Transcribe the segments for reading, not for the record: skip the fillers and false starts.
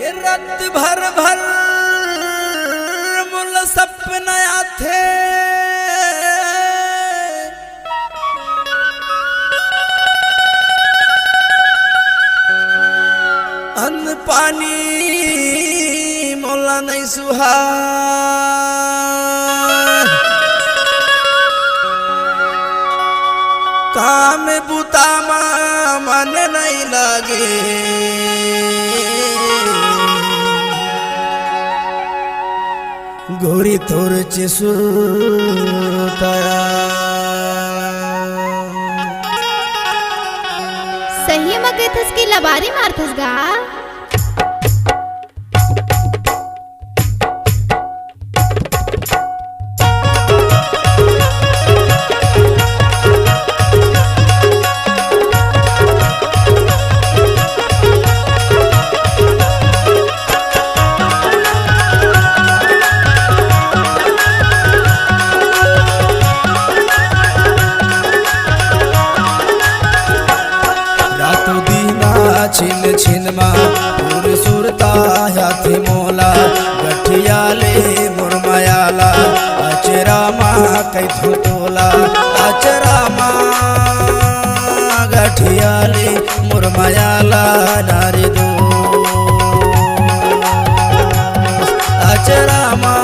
ये रात भर भर मुल सपना थे अन्न पानी मोला नहीं सुहा काम बुता मन नहीं लगे गोरी तोर चिसुताया सही मग इथंच की लबारी मारतस गा छिन छिन मा पूर सुरता याथे मोला गठिया ले मुरमयाला अचरा मा कई धोतोला अचरा मा गठिया ले मुरमयाला नारे दो अचरा मा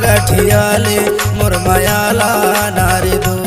गठिया ले मुरमयाला नारे दो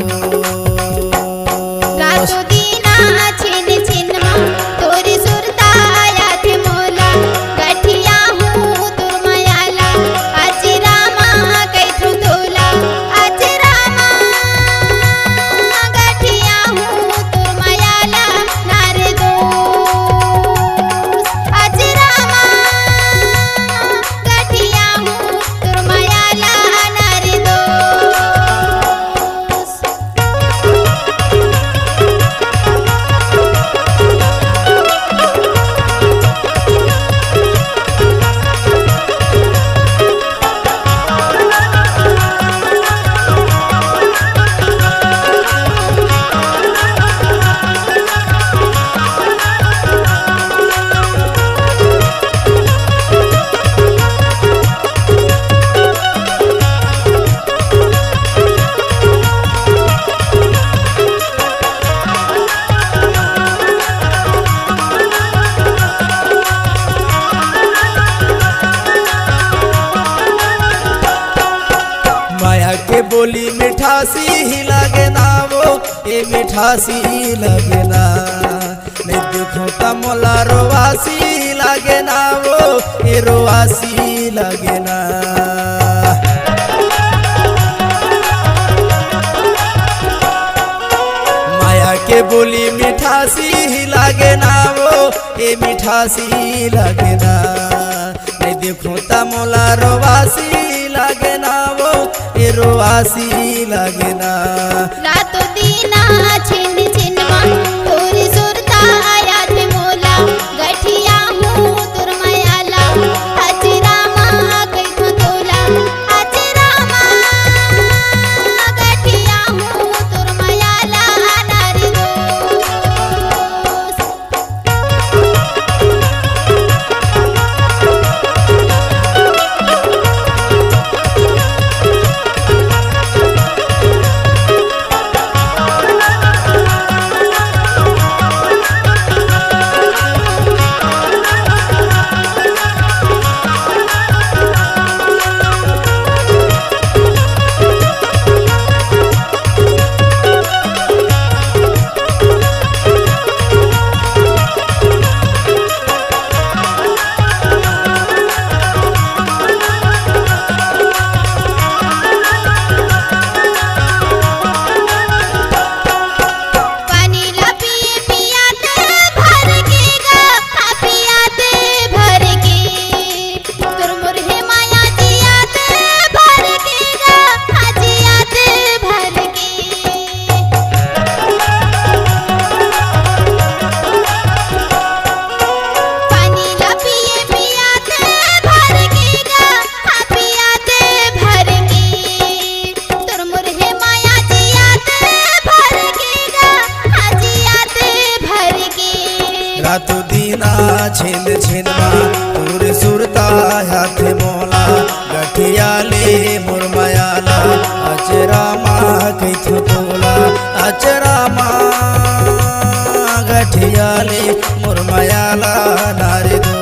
बोली मिठासी ही लगे ना वो ये मिठासी लगे ना नहीं देखो तमोला रोवासी लगे ना वो ये रोवासी लगे ना माया के बोली मिठासी ही लगे ना वो ये मिठासी लगे ना नहीं देखो तमोला रोवासी लगे ना वो ये रोवासी लगे ना रातों दीना छिन छिन मा तोरी सुरता याद मोला गठिया हूँ तुर मयाला अचरा मा कई धोतोला अचरा मा गठिया हूँ तुर मयाला नारी दोस्त छिन छिनमा तोर सुरता हाथ मोला गठिया ले मुरमयाला अचरा माँ कैथो तोला अचरा माँ गठिया ले मुरमयाला नारे दो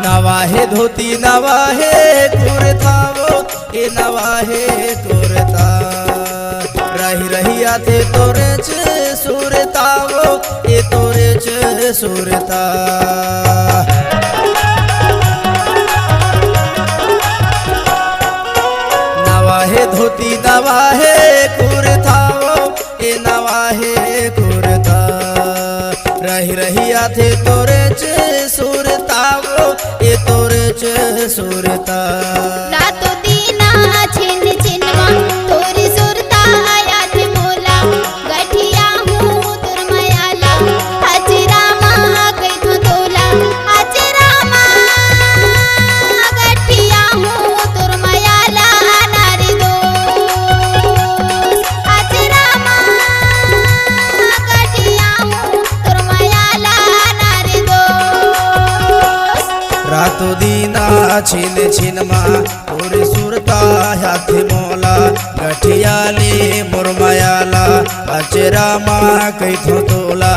नवाहे धोती नवाहे कुर्तावो ए नवाहे कुर्ता रही रही आते तोरे च सुरतावो ए तोरे च सुरता नवाहे धोती नवाहे कुर्तावो ए नवाहे कुर्ता रही रही आते तोरे च सुरतावो ए तोरे च सुरता रातो दीना छिन छिनमा तोरी सुरता याद मोला गठिया हूँ तुर मयाला अचरा माँ कैथो तोला अचरा माँ गठिया हूँ तुर मयाला नारी दो अचरा माँ गठिया हूँ तुर मयाला नारी दो रातो दीना छिन छिनमा तोर सुरता हाथ मोला गठिया ले मुरमयाला अचरा माँ कैथो तोला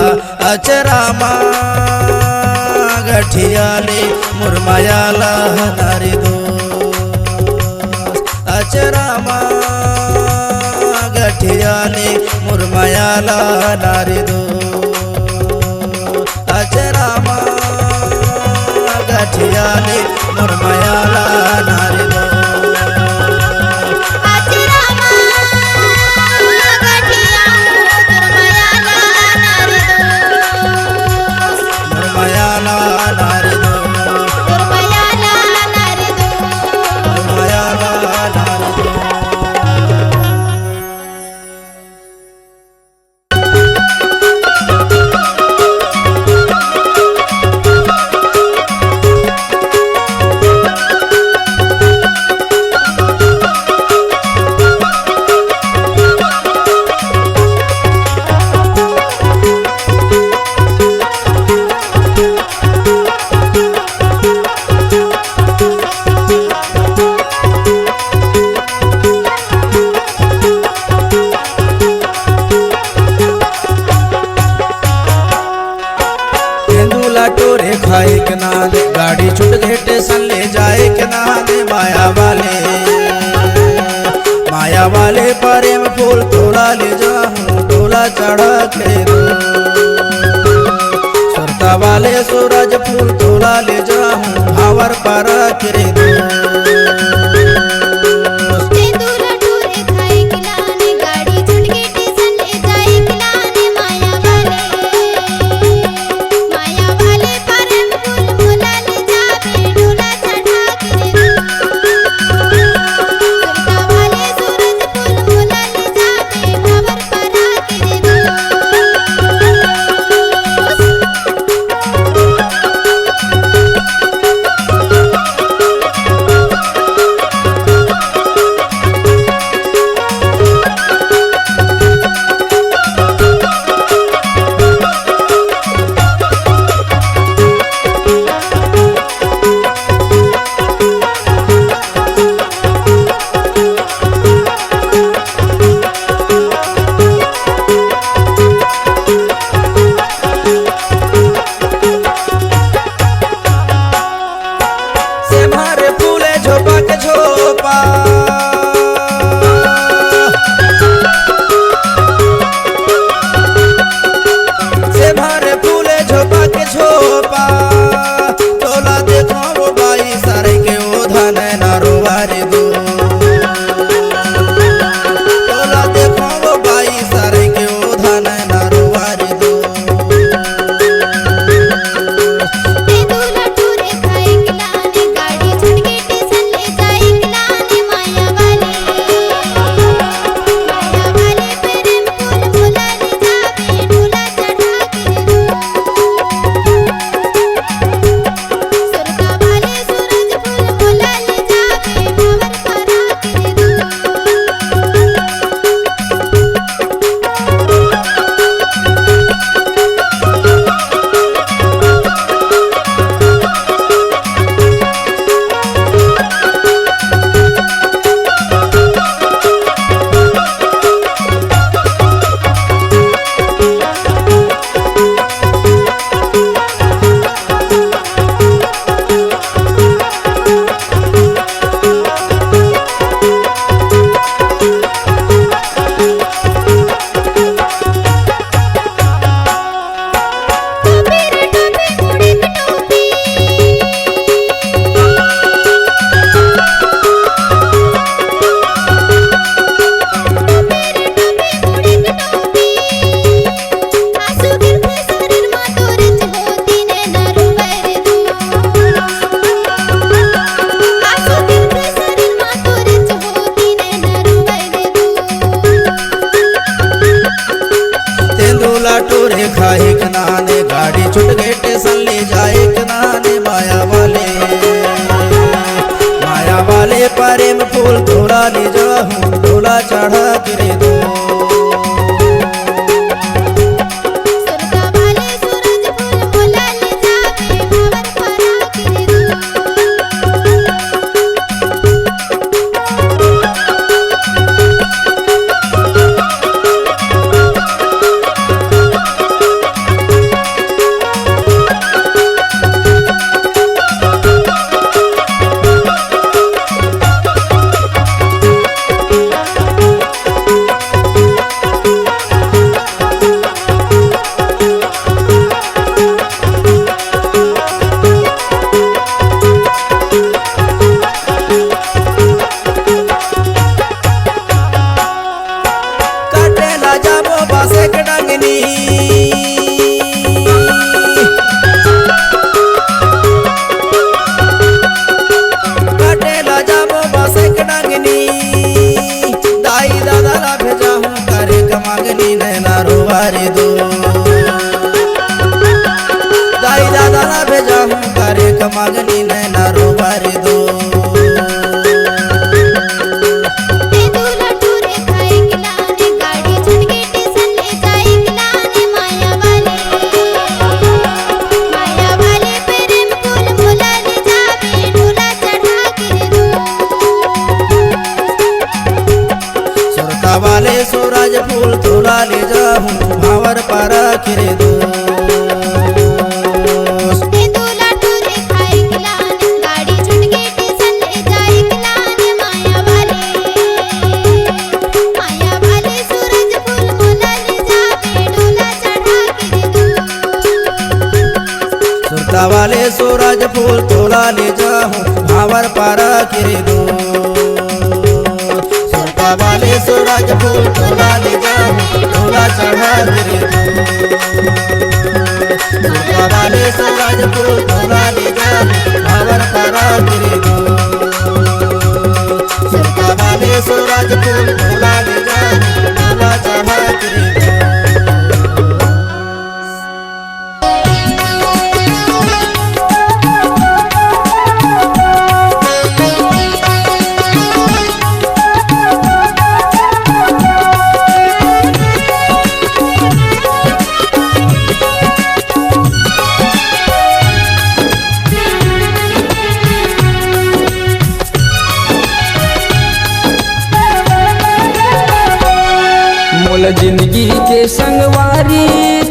अचरा माँ गठिया ले मुरमयाला नारी दो अचरा माँ गठिया ले मुरमयाला नारी दो अचरा माँ गठिया ले मुरमयाला नारी दो अचरा माँ गठिया हूँ तुर मयाला नारी दो मुरमयाला नारी दो तुर मयाला नारी दो मुरमयाला नारी दो टोरे खाए के नाद गाड़ी छूट गए स्टेशन ले जाए के नाद माया वाले प्रेम फूल तोला ले जाऊं तोला चढ़ा के दो सुरता वाले सूरज फूल तोला ले जाऊं हावर पर के दो तेंदुला टोरे खाए खिलाने गाड़ी छूट गई स्टेशन ले जाए खिलाने माया वाले प्रेम फूल मोला ले जावे डोला चढ़ा के दो सुरता वाले सूरज फूल मोला ले जावे खबर परा के दो झोपा के झोपा तोला दे ले जाऊं डोला चढ़ा के दो। सुरता वाले सूरज फूल मोला ले जावे भावर परा के दो। काटेला जाबो बासे के डंगनी काटेला जाबो बासे के डंगनी दाई दादा ला भेजा हूँ करे कमागनी नैना रोवारे दो। दाई दादा ला भेजा हूँ करे कमागनी नैना रोवारे दो। ते दूल्हा टूरे खाए खिलाने गाड़ी छटके टेशन ले जाए खिलाने माया वाले प्रेम फूल मोला ले जावे डोला चढ़ा के दो। सुरता वाले सूरज फूल तोला ले जाऊं भावर पारा के दो। ते दूल्हा टूरे खाए खिलाने गाड़ी छटके टेशन ले जाए खिलाने माया वाले सूरज फूल मोला ले जावे डोला चढ़ा के दो। सुरता वाले सूरज फूल तोला ले जाऊं भावर पारा के दो। सुरता वाले सूरज फूल तोला ले जाऊं डोला चढ़ा के दो। सुरता वाले सूरज फूल तोला ले जाऊं भावर पारा के दो। सुरता वाले सूरज फूल तोला ले जाऊं डोला चढ़ा के दो। मोल जिंदगी के संगवारी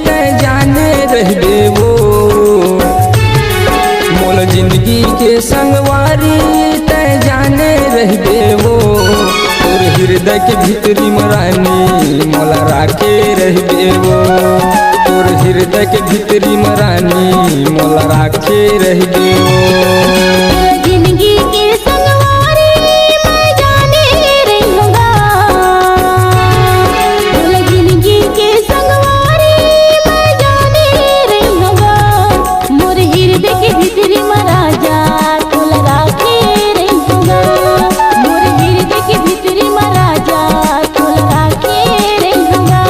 तय जाने रहबे वो। मोल जिंदगी के संगवारी तय जाने रहबे वो। तोर हृदय के भीतरी मरानी मोला राखे रहबे वो। तोर हृदय के भीतरी मरानी मोला राखे रहबे वो। जिंदगी के संगवारी मैं जाने रहूंगा। जिंदगी के संगवारी मैं जाने रहूंगा। मोर हृदय के भीतरी महाराजा तोला राखे रहूंगा। मोर हृदय के भीतरी महाराजा तोला राखे रहूंगा।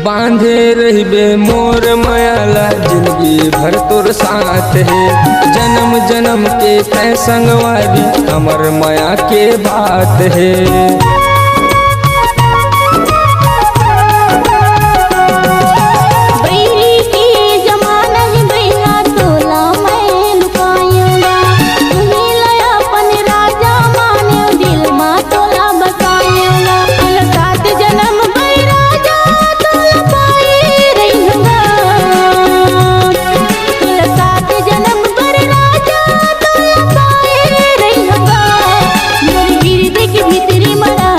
बांधे रहबे मोर मायाला जिंदगी भर तोर साथ है। जन्म जन्म के तय संगवारी हमर माया के बात है। भीतरी मरा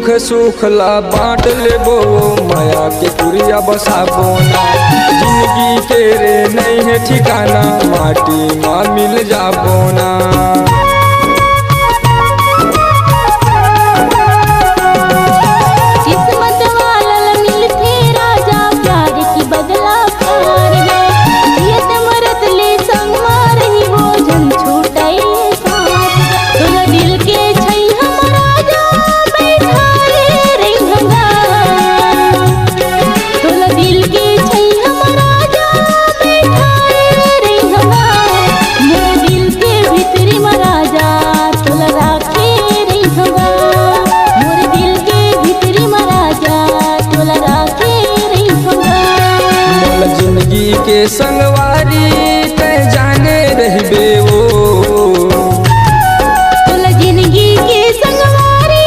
दुख सुख ला बांट लेबो माया के पुरिया बसाबो ना। जिंदगी के रे नहीं है ठिकाना माटी माँ मिल जाबो ना। किस्मत वाला मिलते राजा प्यार की बदला पार में जियत मरत ले संग मारही वो जन छूटई साथ। तोरा दिल के छै हम राजा बैठाए रहिंगा। तोरा दिल के छै हम राजा बैठाए रहिंगा। मोर दिल के भीतरी में राजा तोला राखे रहिंगा। मोर दिल के भीतरी में राजा तोला राखे रहिंगा। मोला जिंदगी के संगवारी तय जाने रहबे वो। तोला जिंदगी के संगवारी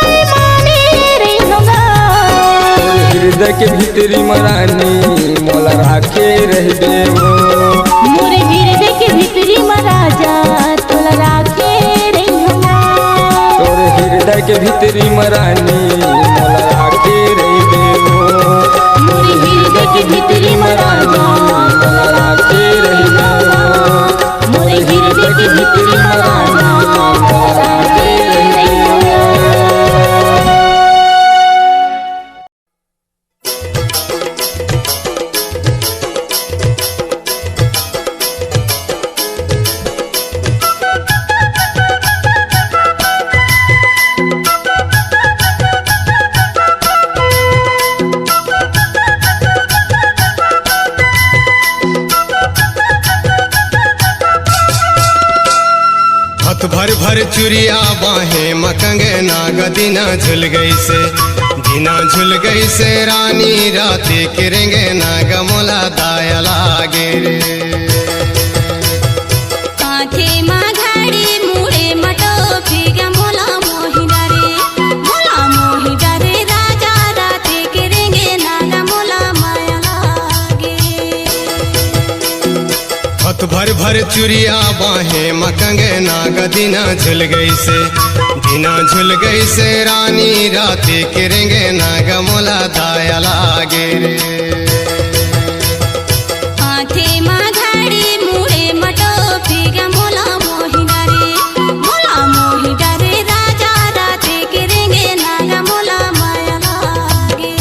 मैं माने रहिंगा। हृदय के भीतरी मरानी मोला राखे रहबे वो। मोरे हृदय के भीतरी में राजा तोला राखे रहिंगा। तोरे हृदय के भीतरी मरानी मोला राखे रहबे वो। मोरे हृदय के भीतरी में राजा मोला राखे रहबे वो। मोरे हृदय के भीतरी में राजा तोला राखे रहिंगा। हाथ भर भर चुरिया बाहें मकंगे नाग दिना झुल गई से। दिना झुल गई से रानी राती किरेंगे नाग मोला दाया लागे रे। कांथे माँ घड़ी मुड़े मटोफी ग मोला मोही डरे राजा राते करेंगे नागा मोला माया लागे। हाथ भर भर चुरिया बाहें मकंगे नाग दिना झुल गई से। दिना झुल गई से रानी राती किरेंगे नाग मोला दाया लागे रे। कांथे माँ घड़ी मुड़े मटोफी ग मोला मोही डरे राजा राते करेंगे नागा मोला माया लागे।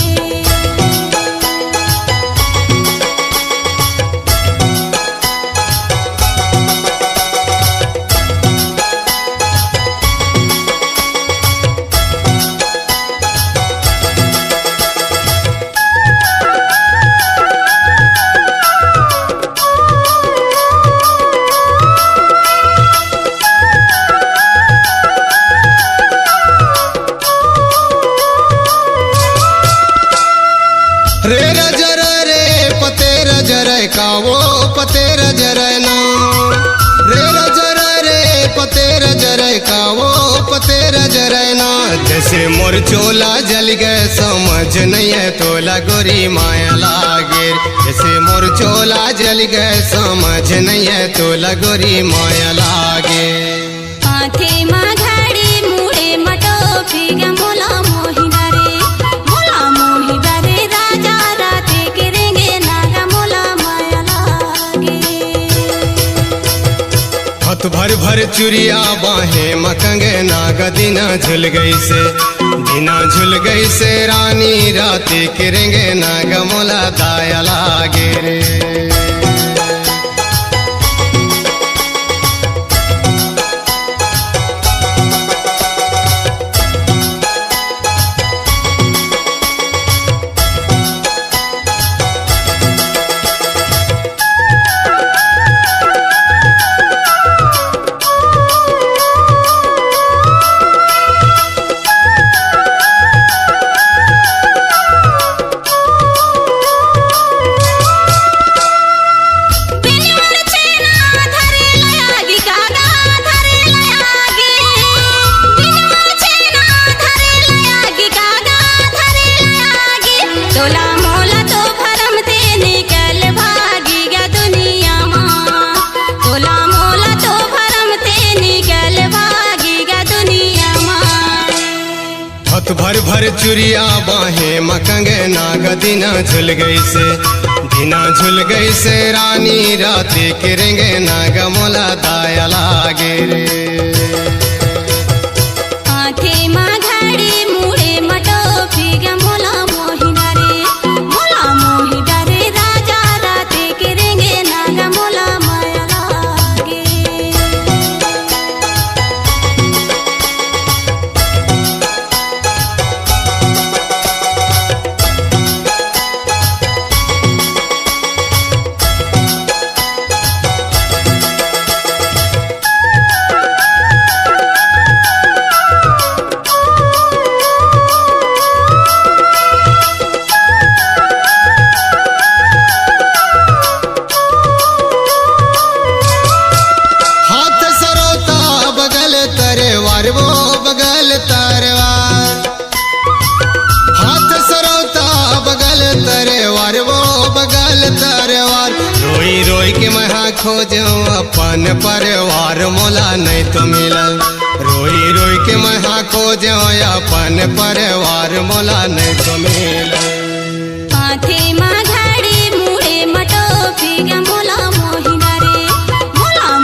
रे रजर रे पते रजर कावो पते रजर ना। रे रजर रे पते रजर कावो पते रजर ना। जैसे मोर चोला जल गए समझ नहीं है तोला गोरी माया लागे। जैसे मोर चोला जल गए समझ नहीं है तोला गोरी माया लागे। कांथे माँ घड़ी मुड़े मटोफी ग मोला मोही डरे राजा राते करेंगे नागा मोला माया लागे। हाथ भर भर चुरिया बाहें मकंगे नाग दिना झुल गई से। दिना झुल गई से रानी राती करेंगे नाग मोला दाया लागे रे। हथ भर भर चुरिया बाहे मकंगे नाग दिना झुल गई से दिना झुल गई से रानी राती किरेंगे नाग मोला दाया लागे रे आथे माघाड़ी मुड़े मटोफी ग मोला मोहि डरे राजा राते किरेंगे नाग मोला माया लागे वो बगल तरवार हाथ सरौता बगल तरवार वो बगल तरवार रोई रोई के मैं खोजो अपन परिवार मोला नहीं तो मिलल रोई रोई के मैं खोजो अपन परिवार मोला नहीं तो मिलल आथे माघाड़ी मुड़े मटोफी ग मोला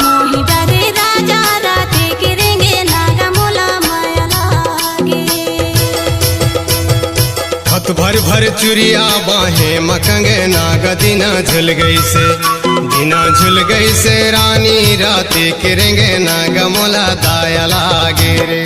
मोहि डरे राजा राते किरेंगे नाग मोला माया लागे हथ भर भर चुरिया बाहे मकंगे नाग दिना झुल गई से दिना झुल गई से रानी राती किरेंगे नाग मोला दाया लागे रे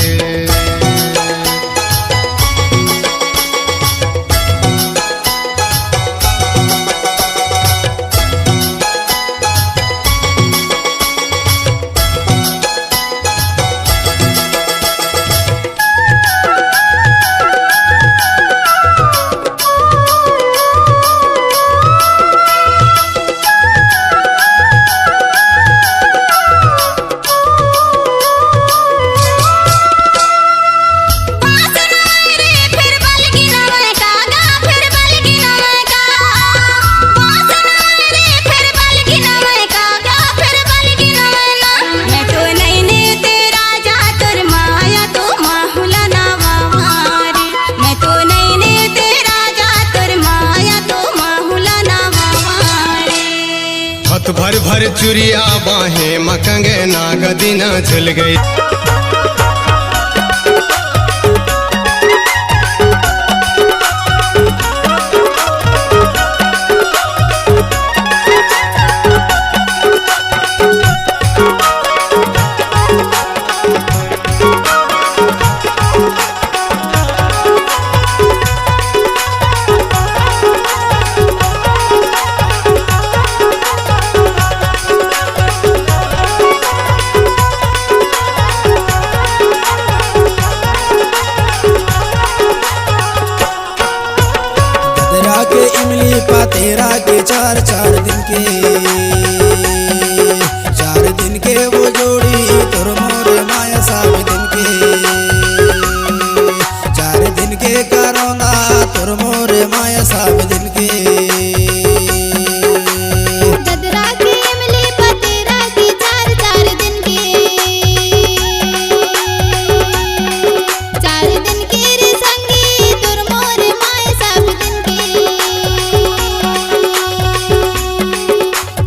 हथ भर भर चुरिया बाहे मकंगे नाग दिना झुल गई के इमली पातेरा के चार दिन के वो जोड़ी तोर मोर माया साब दिन के 4 दिन के करोना तोर मोर माया साब दिन के गदरा के इमली पातेरा के 4 दिन के 4 दिन के रे संगी तोर मोर माया साब दिन के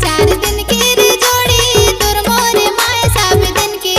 4 दिन के रे जोड़ी तोर मोर माया साब दिन के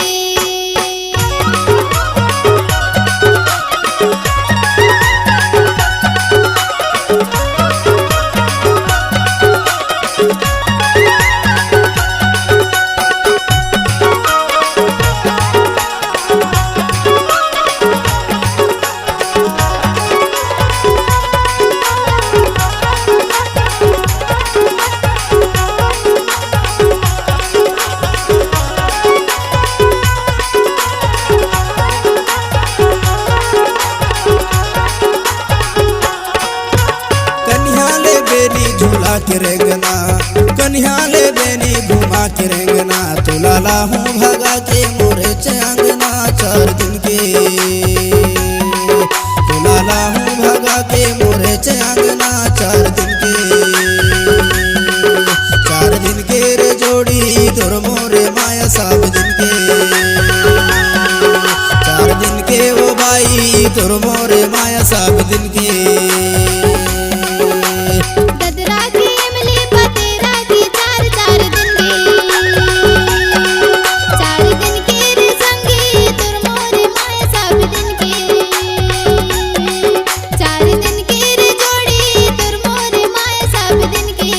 झूला के रेंगना कन्या ले बेनी घुमा के रेंगना तुलाला हूँ भगा के मोरे चंगना 4 दिन के तुलाला हूँ भगा के मोरे चंगना 4 दिन के 4 दिन के रे जोड़ी तोर मोरे माया साब दिन के 4 दिन के वो बाई तोर मोरे माया सब दिन के। ददरा की इमली पतेरा की चार चार दिन के रे संगी तोर मोरे माया सब दिन के। चार दिन के रे जोड़ी तोर मोरे माया सब दिन के।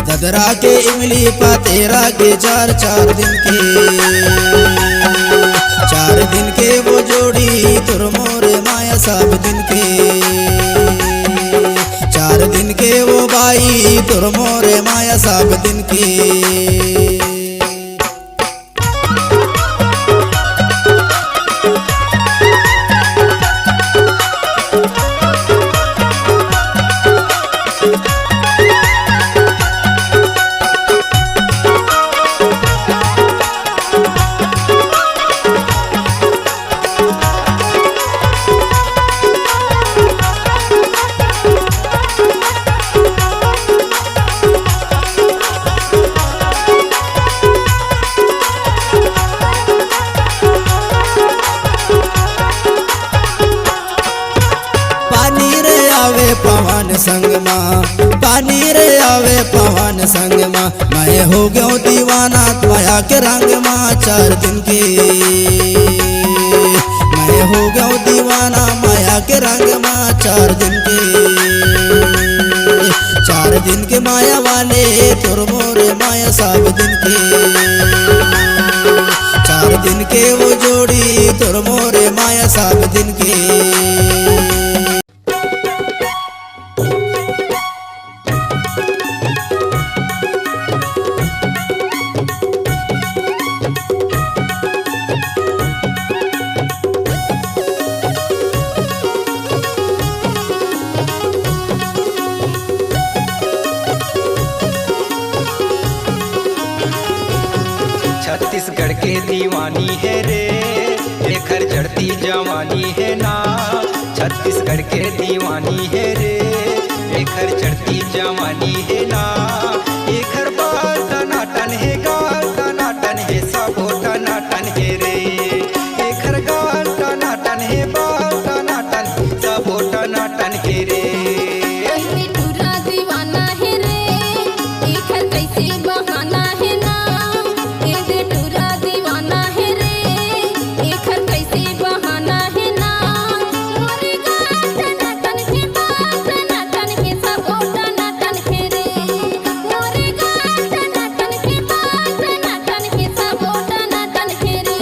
ददरा के इमली पतेरा के चार चार दिन के। चार दिन के वो जोड़ी तोर मोरे माया सब दिन के। चार दिन के वो बाई तोर मोरे माया सब दिन के। पवन संग माँ पानी रे आवे पवन संग माँ। मैं हो गयो दीवाना माया के रंग माँ चार दिन के। मैं हो गयो दीवाना माया के रंग माँ चार दिन के। चार दिन के माया वाले तोर मोरे माया सब दिन के। चार दिन के वो जोड़ी तोर मोरे माया सब दिन के। छत्तीसगढ़ के दीवानी है रे लेकर जड़ती जवानी है ना। छत्तीसगढ़ के दीवानी है रे लेकर चढ़ती जवानी है ना। एकर बाल टनाटन है गाल टनाटन है सबो टनाटन है रे। एकर गाल टनाटन है बाल टनाटन सबो टनाटन है रे। टूरा दीवाना है रे एकर कैसे बहाना है ना। टूरा दीवाना है रे एकर कैसे बहाना है ना। मोरे गाल टनाटन है बाल टनाटन है सबो टनाटन है रे। मोरे गाल टनाटन है बाल टनाटन है सबो टनाटन है रे।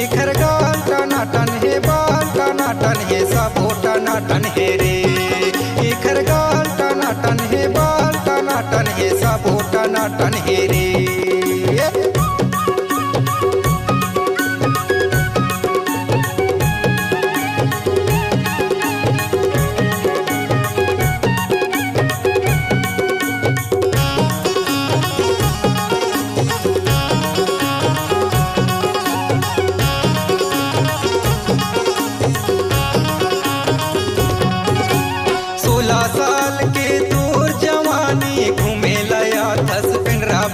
एकर गाल टनाटन है बाल टनाटन है सबो टनाटन है रे। एकर गाल टनाटन है बाल टनाटन है सबो टनाटन है रे।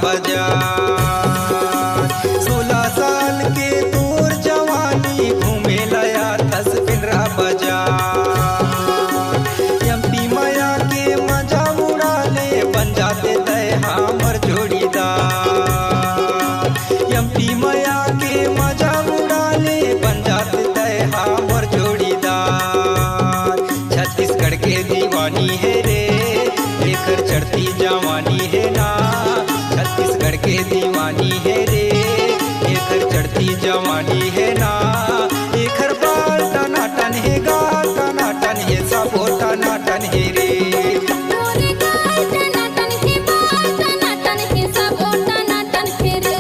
बाजार 16 साल के तोर जवानी घूमे लया 10 पिंडरा बाजार एमपी माया के मजा उड़ा ले बन जा दीवानी है रे, एकर चढ़ती जवानी है ना, छत्तीसगढ़ के दीवानी है रे, एकर चढ़ती जवानी है ना, एकर बाल टनाटन है, गाल टनाटन है, सबो टनाटन है रे। मोरे गाल टनाटन है, बाल टनाटन है, सबो टनाटन है रे।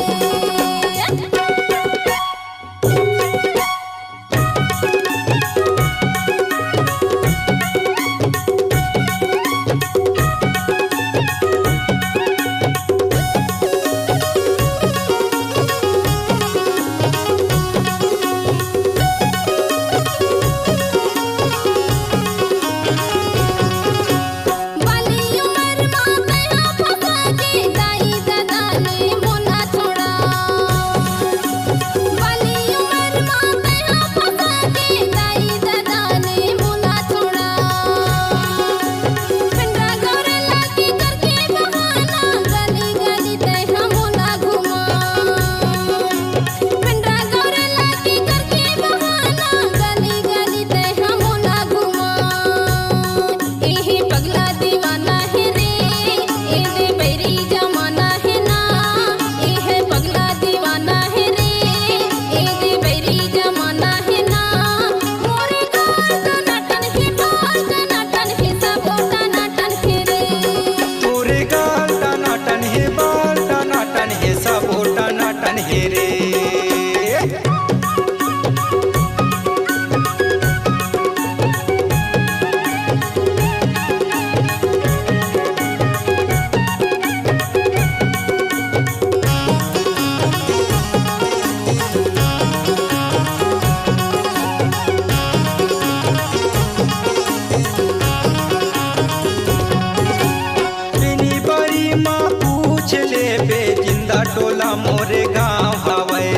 टोला मोरे गाँव हवे,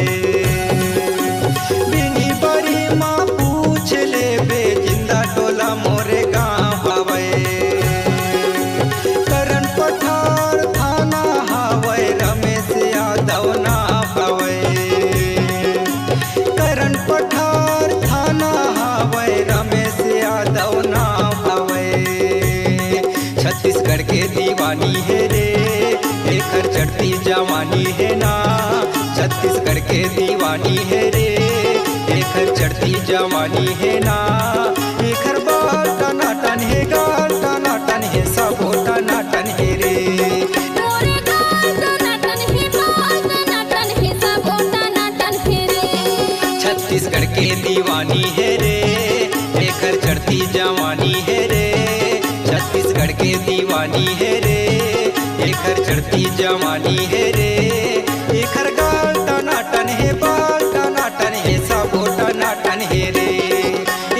बिनी बड़ी माँ पूछ ले बे, जिंदा टोला मोरे गाँव हवे, करण पठार थाना हवे, रमेश यादव ना हवे, करण पठार थाना हवे, रमेश यादव ना हवे, छत्तीसगढ़ के दीवानी है रे, एकर चढ़ती जवानी है ना, छत्तीसगढ़ के दीवानी है रे, एकर चढ़ती जवानी है ना, एकर बाल टनाटन है, गाल टनाटन है, सबो टनाटन है रे। मोरे गाल टनाटन है, बाल टनाटन है, सबो टनाटन है रे। छत्तीसगढ़ के दीवानी है रे, एकर चढ़ती जवानी है रे, छत्तीसगढ़ के दीवानी है रे, एकर चढ़ती जवानी है रे, एकर गाल टनाटन है, बाल टनाटन है, सबो टनाटन है रे,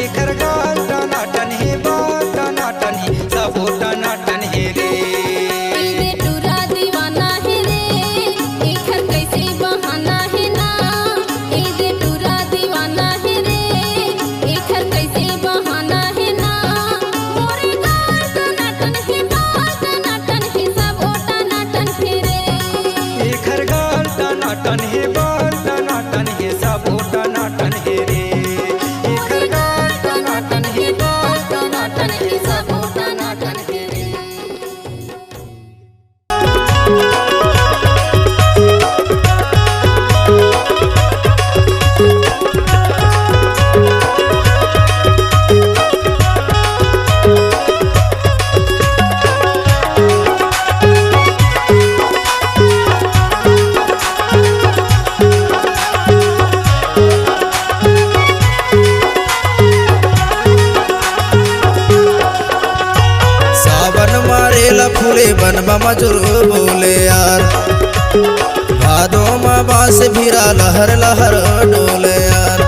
एकर गाल टनाटन है, बाल टनाटन है, सबो टनाटन है रे। इने टूरा दीवाना है रे, एकर कैसे बहाना है ना, इने टूरा दीवाना है रे, एकर कैसे बहाना है ना, मोरे गाल टनाटन है, बाल टनाटन है, सबो टनाटन है रे। एकर गाल टनाटन है, बाल टनाटन है, सबो टनाटन है रे, एकर गाल टनाटन है, बाल टनाटन है, सबो टनाटन है रे। सावन मारेला फूले बनवा मजूर बोले यार, भादो में बांस भिरा लहर लहर डोले यार,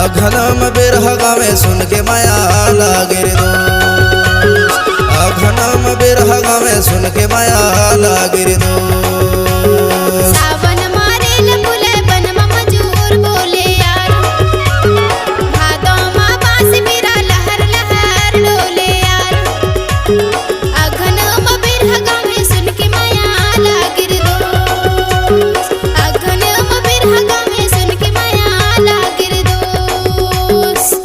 अघन में बिरहा गावे सुन के माया लागे रे दोस्त, अघन में बिरहा गावे सुन के माया लागे रे दोस्त। सावन मारेला फूले बनवा मजूर बोले यार, भादो माँ बांस भिरा लहर लहर डोले यार, अघन माँ बिरहा गावे सुन के माया लागे रे दोस्त, अघन माँ बिरहा गावे सुन के माया लागे रे दोस्त।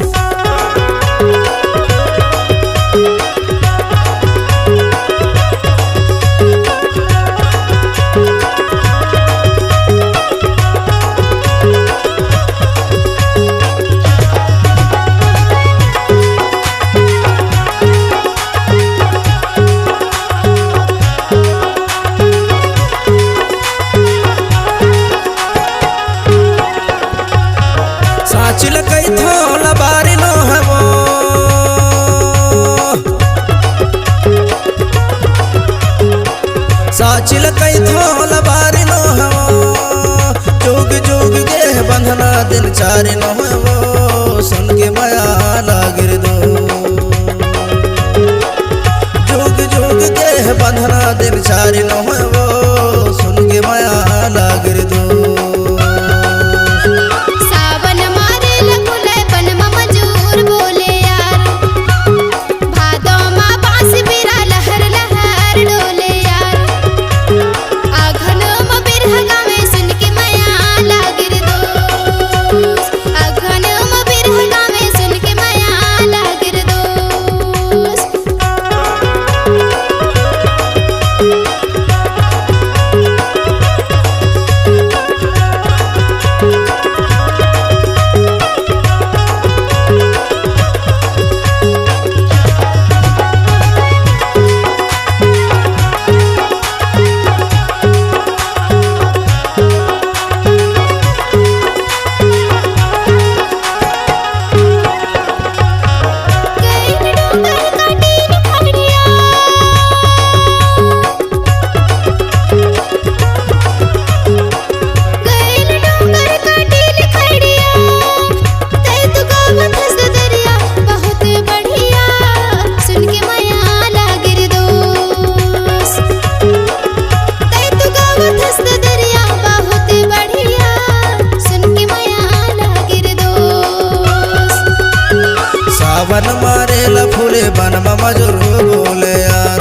सावन मारेला फूले बन मजूर बोले यार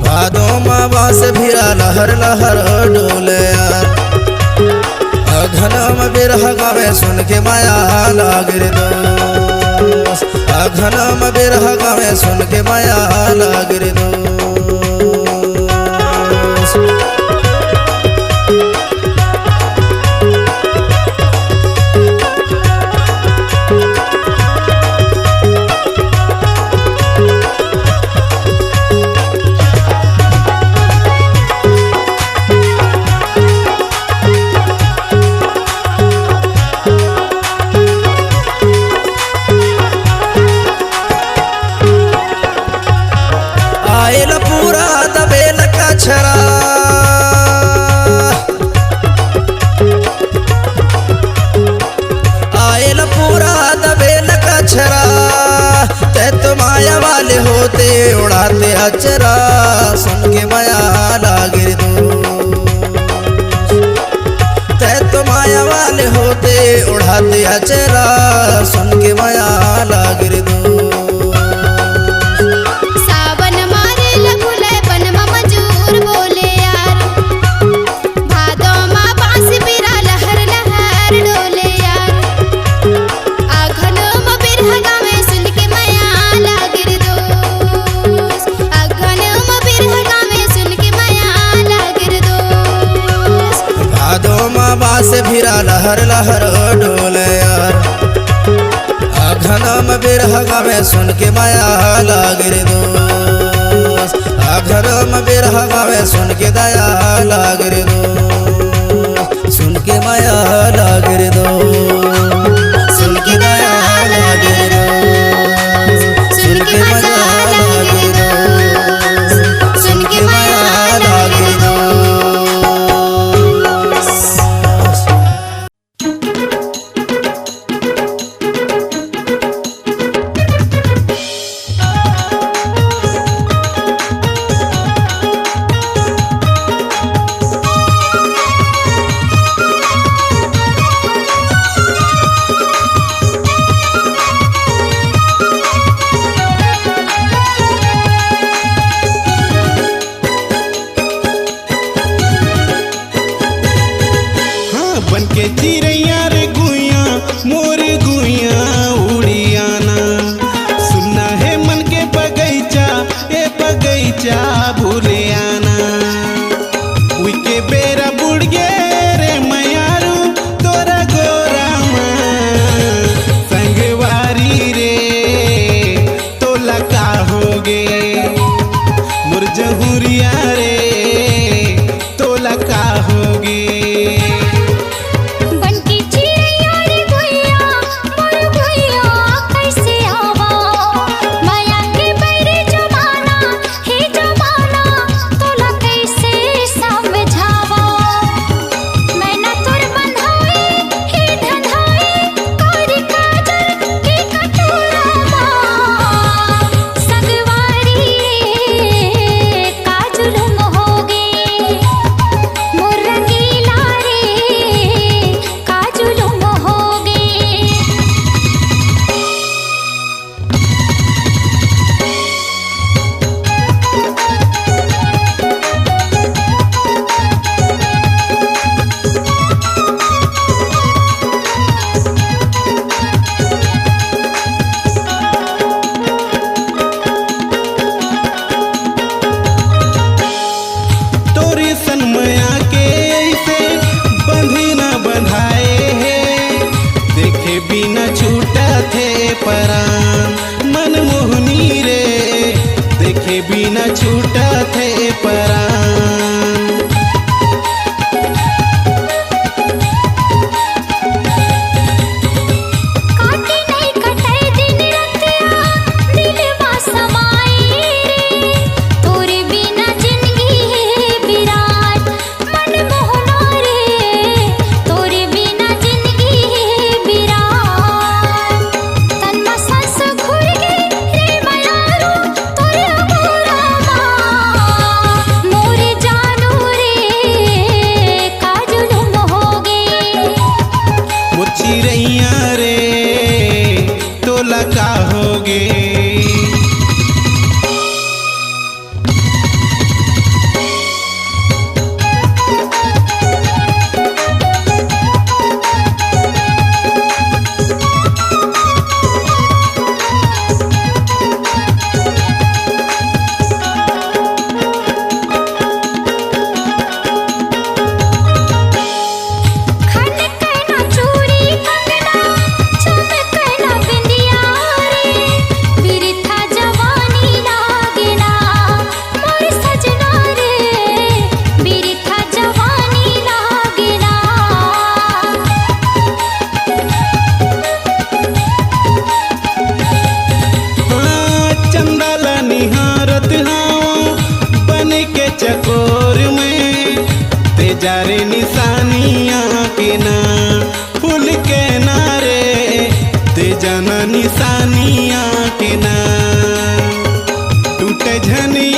भादो माँ बांस भिरा लहर लहर डोले यार अघन में बिरह गावे सुन के माया लागिर दोस्त अघन में बिरह गावे सुन के माया लागिर दोस्त आयल पूरा दबेल कछरा आयल पूरा दबेल कछरा ते तो माया वाले होते उड़ाते अचरा सुन के माया लागिर दो ते तो माया वाले होते उड़ाते अचरा सुन के माया लागिर दो बांस भिरा लहर लहर डोले यार अघन में बिरह गावे सुन के माया लागिर दोस्त अघन में बिरह गावे सुन के दया लागिर दोस्त सुन के माया लागिर दोस्त सुन के दया लागिर दोस्त सुन के माया लागिर दोस्त सुन के माया लागिर दोस्त परेशानियाँ के ना टूटे झनी